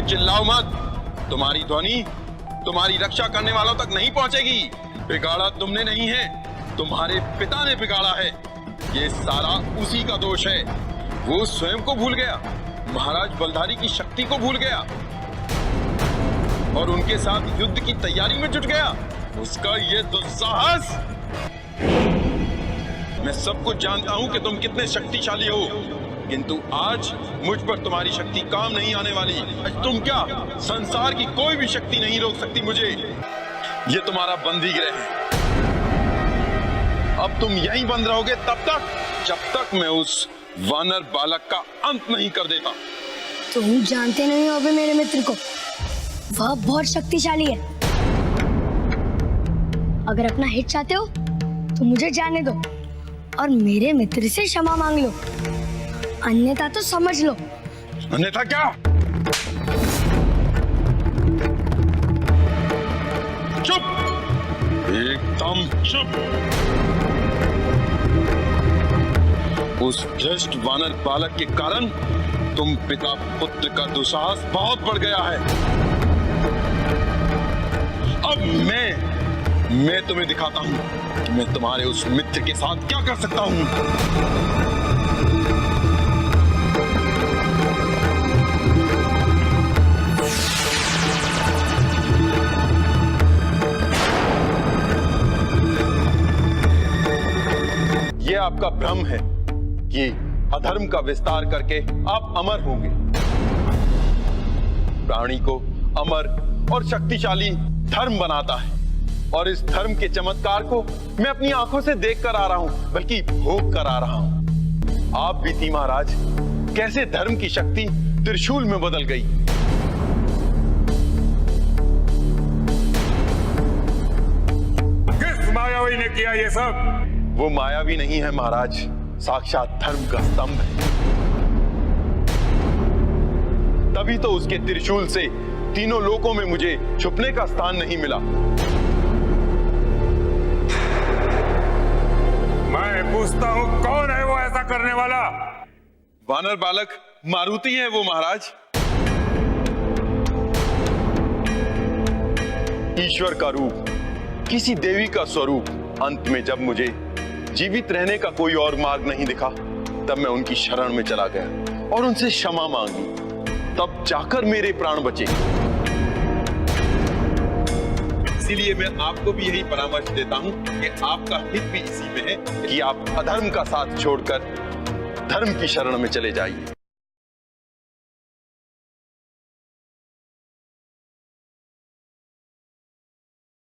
इसलिए चिल्लाओ मत। तुम्हारी ध्वनि तुम्हारी रक्षा करने वालों तक नहीं पहुंचेगी। बिगाड़ा तुमने नहीं है, तुम्हारे पिता ने बिगाड़ा है। ये सारा उसी का दोष है। वो स्वयं को भूल गया, महाराज बलधारी की शक्ति को भूल गया और उनके साथ युद्ध की तैयारी में जुट गया। उसका ये दुस्साहस। मैं सब कुछ जानता हूं कि तुम कितने शक्तिशाली हो, किंतु आज मुझ पर तुम्हारी शक्ति काम नहीं आने वाली। आज तुम क्या, संसार की कोई भी शक्ति नहीं रोक सकती मुझे। ये तुम्हारा बंदी गृह है। अब तुम यहीं बंद रहोगे तब तक, जब तक मैं उस वानर बालक का अंत नहीं कर देता। तुम जानते नहीं हो अभी मेरे मित्र को, वह बहुत शक्तिशाली है। अगर अपना हित चाहते हो तो मुझे जाने दो और मेरे मित्र से क्षमा मांग लो, अन्यथा तो समझ लो। अन्यथा क्या? चुप, एकदम चुप। उस भ्रष्ट वानर बालक के कारण तुम पिता पुत्र का दुस्साहस बहुत बढ़ गया है। अब मैं तुम्हें दिखाता हूं कि मैं तुम्हारे उस मित्र के साथ क्या कर सकता हूं। ये आपका भ्रम है कि अधर्म का विस्तार करके आप अमर होंगे। प्राणी को अमर और शक्तिशाली धर्म बनाता है, और इस धर्म के चमत्कार को मैं अपनी आंखों से देख कर आ रहा हूं, बल्कि भोग कर आ रहा हूं। आप बीती महाराज, कैसे धर्म की शक्ति त्रिशूल में बदल गई। किस मायावी ने किया ये सब? वो मायावी नहीं है महाराज, साक्षात धर्म का स्तंभ है। तभी तो उसके त्रिशूल से तीनों लोकों में मुझे छुपने का स्थान नहीं मिला। मैं पूछता हूँ, कौन है वो ऐसा करने वाला? वानर बालक मारुति है वो महाराज। ईश्वर का रूप, किसी देवी का स्वरूप। अंत में जब मुझे जीवित रहने का कोई और मार्ग नहीं दिखा, तब मैं उनकी शरण में चला गया और उनसे क्षमा मांगी। तब जाकर मेरे प्राण बचे। इसीलिए मैं आपको भी यही परामर्श देता हूं कि आपका हित भी इसी में है कि आप अधर्म का साथ छोड़कर धर्म की शरण में चले जाइए।